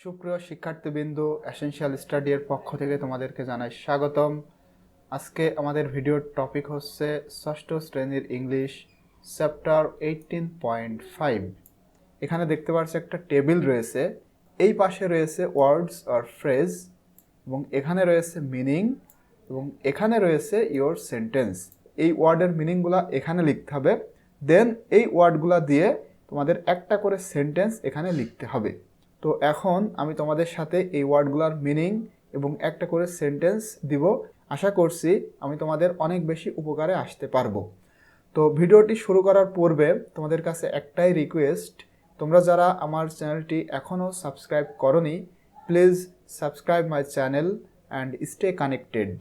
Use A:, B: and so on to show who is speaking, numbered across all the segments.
A: সুপ্রিয় শিক্ষার্থীবৃন্দ, essential study এর পক্ষ থেকে তোমাদেরকে জানাই স্বাগতম। আজকে আমাদের ভিডিওর টপিক হচ্ছে ষষ্ঠ শ্রেণীর ইংলিশ চ্যাপ্টার 18.5। এখানে দেখতে পাচ্ছ একটা টেবিল রয়েছে, এই পাশে রয়েছে ওয়ার্ডস অর ফ্রেজ, এবং এখানে রয়েছে মিনিং, এবং এখানে রয়েছে ইয়োর সেন্টেন্স। এই ওয়ার্ডের মিনিংগুলো এখানে লিখতে হবে, দেন এই ওয়ার্ডগুলো দিয়ে তোমাদের একটা করে সেন্টেন্স এখানে লিখতে হবে। তো এখন আমি তোমাদের সাথে এই ওয়ার্ডগুলোর মিনিং এবং একটা করে সেন্টেন্স দিব। আশা করছি আমি তোমাদের অনেক বেশি উপকারে আসতে পারবো। তো ভিডিওটি শুরু করার পূর্বে তোমাদের কাছে একটাই রিকোয়েস্ট, তোমরা যারা আমার চ্যানেলটি এখনও সাবস্ক্রাইব করোনি, please subscribe my channel and stay connected.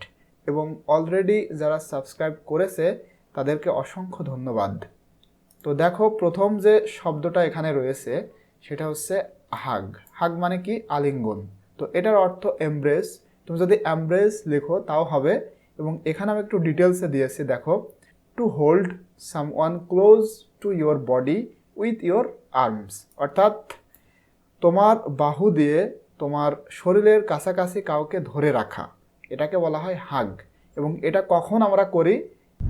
A: এবং অলরেডি যারা সাবস্ক্রাইব করেছে তাদেরকে অসংখ্য ধন্যবাদ। তো দেখো, প্রথম যে শব্দটা এখানে রয়েছে সেটা হচ্ছে হাগ। হাগ মানে কি? আলিঙ্গন। তো এটার অর্থ এমব্রেস। তুমি যদি এমব্রেস লেখো তাও হবে। এবং এখানে আমি একটু ডিটেলসে দিয়েছি, দেখো, to hold someone close to your body with your arms, অর্থাৎ তোমার বাহু দিয়ে তোমার শরীরের কাছাকাছি কাউকে ধরে রাখা, এটাকে বলা হয় হাগ। এবং এটা কখন আমরা করি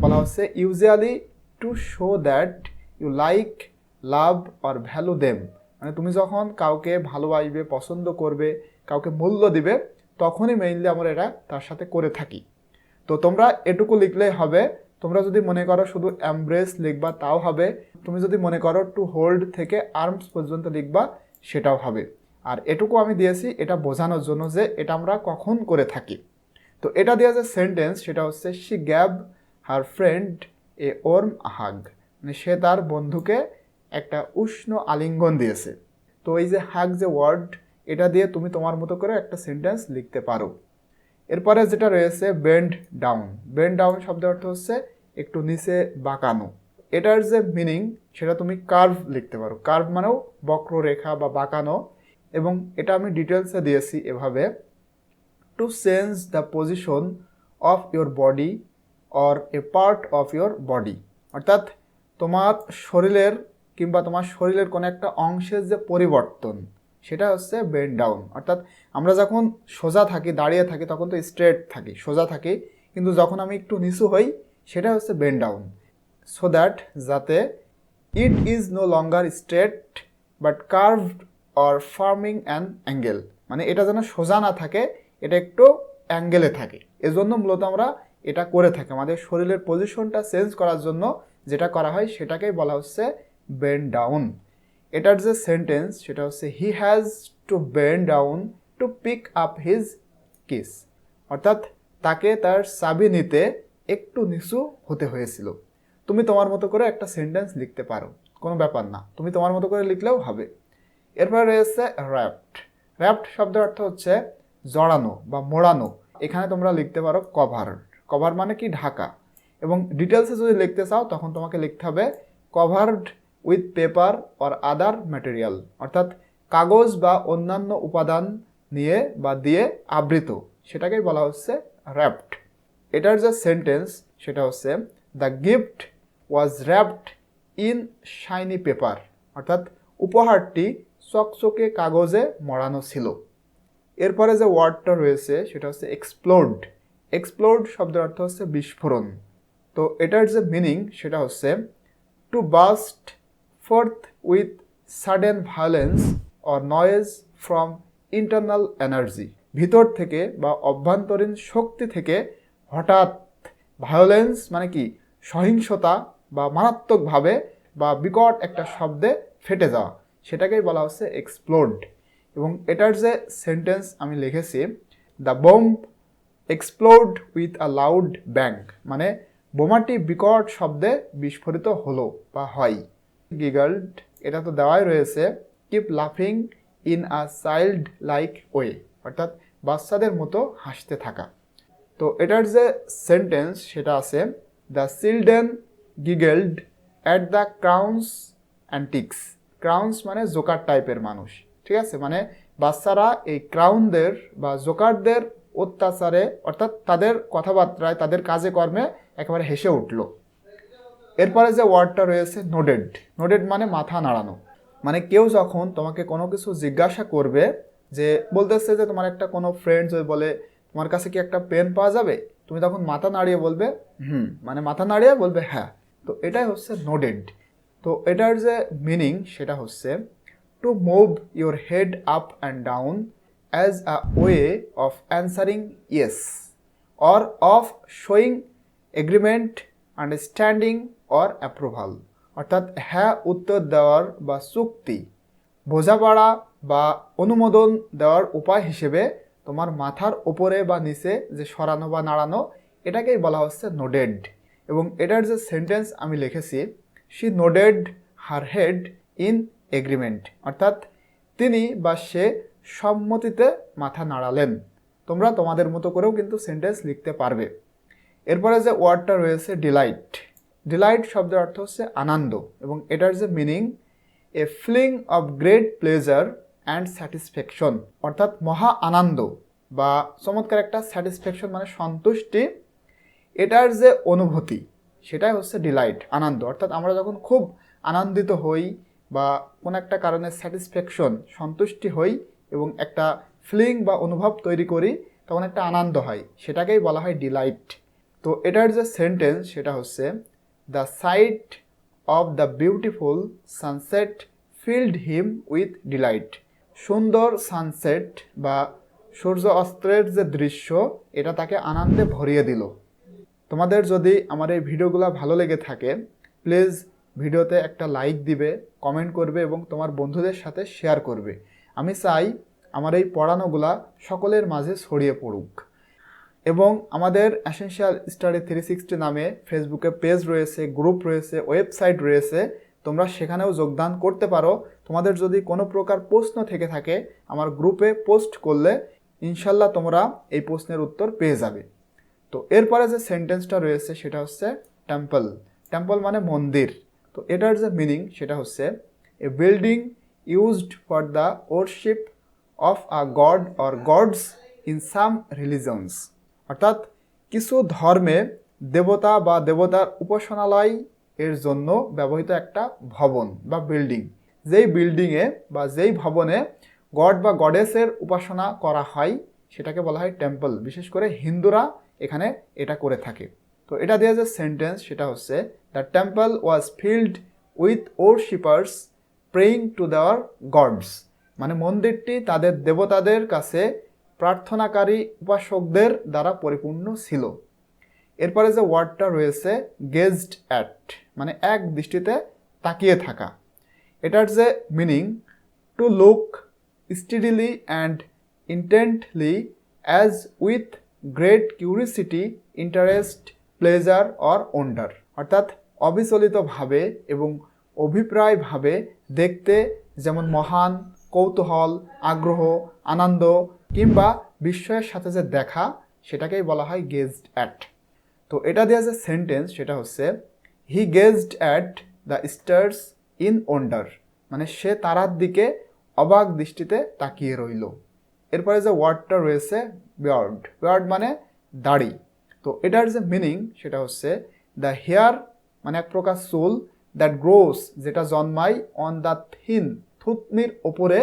A: বলা হচ্ছে usually to show that you like, love or value them. মানে তুমি যখন কাউকে ভালোবাসবে, পছন্দ করবে, কাউকে মূল্য দিবে, তখনই মেইনলি আমরা এটা তার সাথে করে থাকি। তো তোমরা এটুকু লিখলেই হবে। তোমরা যদি মনে করো শুধু এমব্রেস লিখবা তাও হবে। তুমি যদি মনে করো টু হোল্ড থেকে আর্মস পর্যন্ত লিখবা সেটাও হবে। আর এটুকু আমি দিয়েছি এটা বোঝানোর জন্য যে এটা আমরা কখন করে থাকি। তো এটা দিয়ে যে সেন্টেন্স সেটা হচ্ছে she gave her friend a warm hug, মানে সে তার বন্ধুকে একটা উষ্ণ আলিঙ্গন দিয়েছে। তো এই যে হাগ যে ওয়ার্ড, এটা দিয়ে তুমি তোমার মতো করে একটা সেন্টেন্স লিখতে পারো। এরপরে যেটা রয়েছে বেন্ড ডাউন। বেন্ড ডাউন শব্দের অর্থ হচ্ছে একটু নিচে বাঁকানো। এটার যে মিনিং সেটা তুমি কার্ভ লিখতে পারো। কার্ভ মানেও বক্ররেখা বা বাঁকানো। এবং এটা আমি ডিটেলসে দিয়েছি এভাবে, to change the position of your body or a part of your body, অর্থাৎ তোমার শরীরের কিংবা তোমার শরীরের কোনো একটা অংশের যে পরিবর্তন সেটা হচ্ছে বেন্ড ডাউন। অর্থাৎ আমরা যখন সোজা থাকি, দাঁড়িয়ে থাকি, তখন তো স্ট্রেট থাকি, সোজা থাকি, কিন্তু যখন আমি একটু নিচু হই সেটা হচ্ছে বেন্ড ডাউন। সো দ্যাট, যাতে it is no longer straight but curved or forming an angle, মানে এটা যেন সোজা না থাকে, এটা একটু অ্যাঙ্গেলে থাকে। এজন্য মূলত আমরা এটা করে থাকি। আমাদের শরীরের পজিশনটা চেঞ্জ করার জন্য যেটা করা হয় সেটাকেই বলা হচ্ছে বেন্ড ডাউন। এটার যে সেন্টেন্স সেটা হচ্ছে he has to bend down to pick up his keys, অর্থাৎ তাকে তার চাবি নিতে একটু নিচু হতে হয়েছিল। তুমি তোমার মতো করে একটা সেন্টেন্স লিখতে পারো, কোনো ব্যাপার না, তুমি তোমার মতো করে লিখলেও হবে। এরপরে রয়েছে র্যাপড। র্যাপড শব্দের অর্থ হচ্ছে জড়ানো বা মোড়ানো। এখানে তোমরা লিখতে পারো কভার। কভার মানে কি? ঢাকা। এবং ডিটেলসে যদি লিখতে চাও তখন তোমাকে লিখতে হবে covered with paper or other material, অর্থাৎ কাগজ বা অন্যান্য উপাদান নিয়ে বা দিয়ে আবৃত, সেটাকেই বলা হচ্ছে র্যাপড। এটার যে সেন্টেন্স সেটা হচ্ছে the gift was wrapped in shiny paper, অর্থাৎ উপহারটি চকচকে কাগজে মোড়ানো ছিল। এরপরে যে ওয়ার্ডটা রয়েছে সেটা হচ্ছে এক্সপ্লোড। এক্সপ্লোড শব্দের অর্থ হচ্ছে বিস্ফোরণ। তো এটার যে মিনিং সেটা হচ্ছে to burst forth with sudden violence or noise from internal energy, ভিতর থেকে বা অভ্যন্তরীণ শক্তি থেকে হঠাৎ, ভায়োলেন্স মানে কি? সহিংসতা বা মারাত্মকভাবে বা বিকট একটা শব্দে ফেটে যাওয়া, সেটাকেই বলা হচ্ছে এক্সপ্লোড। এবং এটার যে সেন্টেন্স আমি লিখেছি, the bomb explode with a loud bang, মানে বোমাটি বিকট শব্দে বিস্ফোরিত হলো বা হয়। গিগলড, এটা তো দেওয়াই রয়েছে, কিপ লাফিং in a child like way, অর্থাৎ বাচ্চাদের মতো হাসতে থাকা। তো এটার যে সেন্টেন্স সেটা আছে the children giggled at the clown's antics. Clowns মানে জোকার টাইপের মানুষ, ঠিক আছে? মানে বাচ্চারা এই ক্রাউনদের বা জোকারদের অত্যাচারে, অর্থাৎ তাদের কথাবার্তায়, তাদের কাজে কর্মে একেবারে হেসে উঠল। এরপরে যে ওয়ার্ডটা রয়েছে নোডেড। নোডেড মানে মাথা নাড়ানো। মানে কেউ যখন তোমাকে কোনো কিছু জিজ্ঞাসা করবে যে বলতেছে যে তোমার একটা কোনো ফ্রেন্ড যদি বলে তোমার কাছে কি একটা পেন পাওয়া যাবে, তুমি তখন মাথা নাড়িয়ে বলবে মানে মাথা নাড়িয়ে বলবে হ্যাঁ। তো এটাই হচ্ছে নোডেড। তো এটার যে মিনিং সেটা হচ্ছে to move your head up and down as a way of answering yes or of showing agreement, understanding or approval. অর্থাৎ হ্যাঁ উত্তর দেওয়ার বা চুক্তি, বোঝাপড়া বা অনুমোদন দেওয়ার উপায় হিসেবে তোমার মাথার ওপরে বা নিচে যে সরানো বা নাড়ানো, এটাকেই বলা হচ্ছে নোডেড। এবং এটার যে সেন্টেন্স আমি লিখেছি, she nodded her head in agreement, অর্থাৎ তিনি বা সে সম্মতিতে মাথা নাড়ালেন। তোমরা তোমাদের মতো করেও কিন্তু সেন্টেন্স লিখতে পারবে। এরপরে যে ওয়ার্ডটা রয়েছে ডিলাইট। ডিলাইট শব্দের অর্থ হচ্ছে আনন্দ, এবং এটার যে meaning a feeling of great pleasure and satisfaction, অর্থাৎ মহা আনন্দ বা চমৎকার একটা স্যাটিসফ্যাকশন মানে সন্তুষ্টি, এটার যে অনুভূতি সেটাই হচ্ছে ডিলাইট, আনন্দ। অর্থাৎ আমরা যখন খুব আনন্দিত হই বা কোনো একটা কারণে স্যাটিসফ্যাকশন সন্তুষ্টি হই এবং একটা ফিলিং বা অনুভব তৈরি করি, তখন একটা আনন্দ হয়, সেটাকেই বলা হয় ডিলাইট। তো এটার যে সেন্টেন্স সেটা হচ্ছে the sight of the beautiful sunset filled him with delight. সুন্দর সানসেট বা সূর্য অস্ত্রের যে দৃশ্য, এটা তাকে আনন্দে ভরিয়ে দিল। তোমাদের যদি আমার এই ভিডিওগুলো ভালো লেগে থাকে, প্লিজ ভিডিওতে একটা লাইক দিবে, কমেন্ট করবে এবং তোমার বন্ধুদের সাথে শেয়ার করবে। আমি চাই আমার এই পড়ানোগুলা সকলের মাঝে ছড়িয়ে পড়ুক। এবং আমাদের এসেনশিয়াল স্টাডি 360 নামে ফেসবুকে পেজ রয়েছে, গ্রুপ রয়েছে, ওয়েবসাইট রয়েছে, তোমরা সেখানেও যোগদান করতে পারো। তোমাদের যদি কোনো প্রকার প্রশ্ন থেকে থাকে আমার গ্রুপে পোস্ট করলে ইনশাল্লাহ তোমরা এই প্রশ্নের উত্তর পেয়ে যাবে। তো এরপরে যে সেন্টেন্সটা রয়েছে সেটা হচ্ছে টেম্পল। টেম্পল মানে মন্দির। তো এটার যে মিনিং সেটা হচ্ছে a building used for the worship of a god or gods in some religions. অর্থাৎ কিছু ধর্মে দেবতা বা দেবতার উপাসনালয় এর জন্য ব্যবহৃত একটা ভবন বা বিল্ডিং। যেই বিল্ডিংয়ে বা যেই ভবনে গড বা গডেসের উপাসনা করা হয় সেটাকে বলা হয় টেম্পল। বিশেষ করে হিন্দুরা এখানে এটা করে থাকে। তো এটা দিয়ে যে সেন্টেন্স সেটা হচ্ছে the temple was filled with worshippers praying to their gods. মানে মন্দিরটি তাদের দেবতাদের কাছে প্রার্থনাকারী উপাসকদের দ্বারা পরিপূর্ণ ছিল। এরপরে যে ওয়ার্ডটা রয়েছে গেজড অ্যাট, মানে এক দৃষ্টিতে তাকিয়ে থাকা। এটার যে meaning to look steadily and ইন্টেন্টলি as with great curiosity, interest, pleasure or wonder. অর্থাৎ অবিচলিতভাবে এবং অভিপ্রায়ভাবে দেখতে, যেমন মহান কৌতূহল, আগ্রহ, আনন্দ কিংবা বিস্ময়ের সাথে যে দেখা, সেটাকেই বলা হয় গেজড অ্যাট। তো এটা দিয়ে যে সেন্টেন্স সেটা হচ্ছে he gazed at the stars in wonder, মানে সে তারার দিকে অবাক দৃষ্টিতে তাকিয়ে রইল। এরপরে যে ওয়ার্ডটা রয়েছে বিয়ার্ড। বিয়ার্ড মানে দাড়ি। তো এটার যে মিনিং সেটা হচ্ছে দ্য হেয়ার, মানে এক প্রকার চুল, দ্যাট গ্রোস, যেটা জন্মায়, অন দ্য থিন, থুতনির ওপরে,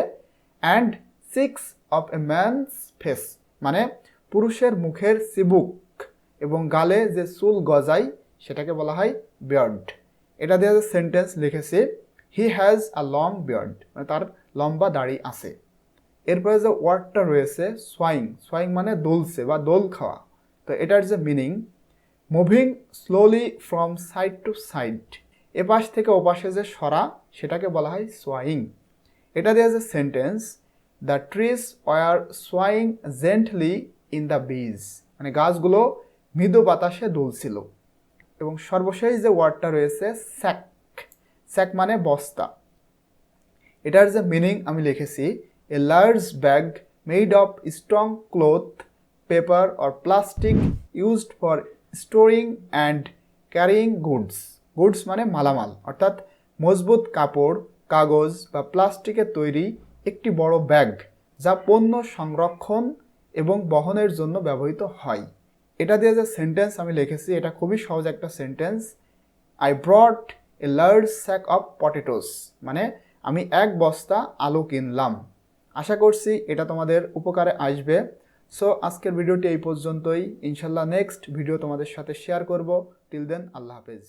A: and six of a man's face, মানে পুরুষের মুখের চিবুক এবং গালে যে চুল গজায় সেটাকে বলা হয় বিয়ার্ড। এটা দিয়ে যে সেন্টেন্স লিখেছি he has a long beard, মানে তার লম্বা দাড়ি আছে। এরপরে যে ওয়ার্ডটা রয়েছে সোয়াইং। সোয়াইং মানে দুলছে বা দোল খাওয়া। তো এটার যে meaning moving slowly from side to side, এপাশ থেকে ওপাশে যে সরা সেটাকে বলা হয় সোয়াইং। এটা দিয়ে যে sentence the trees were swaying gently in the breeze, মানে গাছগুলো মৃদু বাতাসে দুলছিল। এবং সর্বশেষ যে ওয়ার্ডটা রয়েছে স্যাক। স্যাক মানে বস্তা। এটার যে মিনিং আমি লিখেছি a large bag made of strong cloth, paper or plastic used for storing and carrying goods. Goods মানে মালামাল, অর্থাৎ মজবুত কাপড়, কাগজ বা প্লাস্টিকের তৈরি একটি বড় ব্যাগ যা পণ্য সংরক্ষণ এবং বহনের জন্য ব্যবহৃত হয়। এটা দিয়ে যে সেন্টেন্স আমি লিখেছি এটা খুবই সহজ একটা sentence. I brought a large sack of potatoes, মানে আমি এক বস্তা আলু কিনলাম। আশা করছি এটা তোমাদের উপকারে আসবে। সো আজকের ভিডিওটি এই পর্যন্তই। ইনশাল্লাহ নেক্সট ভিডিও তোমাদের সাথে শেয়ার করব। টিল দেন, আল্লাহ হাফেজ।